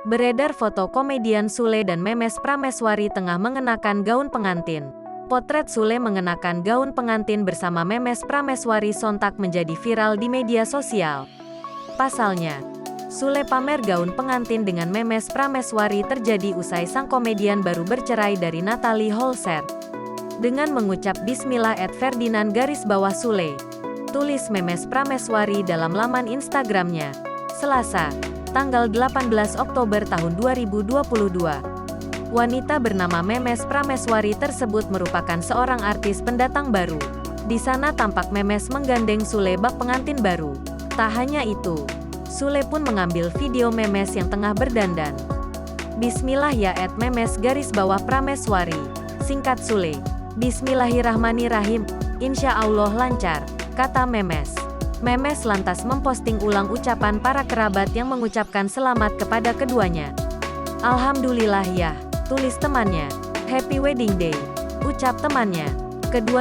Beredar foto komedian Sule dan Memes Prameswari tengah mengenakan gaun pengantin. Potret Sule mengenakan gaun pengantin bersama Memes Prameswari sontak menjadi viral di media sosial. Pasalnya, Sule pamer gaun pengantin dengan Memes Prameswari terjadi usai sang komedian baru bercerai dari Natalie Holzer. Dengan mengucap Bismillah @Ferdinand_Sule, tulis Memes Prameswari dalam laman Instagramnya, Selasa, tanggal 18 Oktober tahun 2022. Wanita bernama Memes Prameswari tersebut merupakan seorang artis pendatang baru. Di sana tampak Memes menggandeng Sule bak pengantin baru. Tak hanya itu, Sule pun mengambil video Memes yang tengah berdandan. Bismillah ya @Memes_Prameswari. Singkat Sule, Bismillahirrahmanirrahim, insya Allah lancar, kata Memes. Memes lantas memposting ulang ucapan para kerabat yang mengucapkan selamat kepada keduanya. Alhamdulillah ya, tulis temannya. Happy Wedding Day, ucap temannya. Keduanya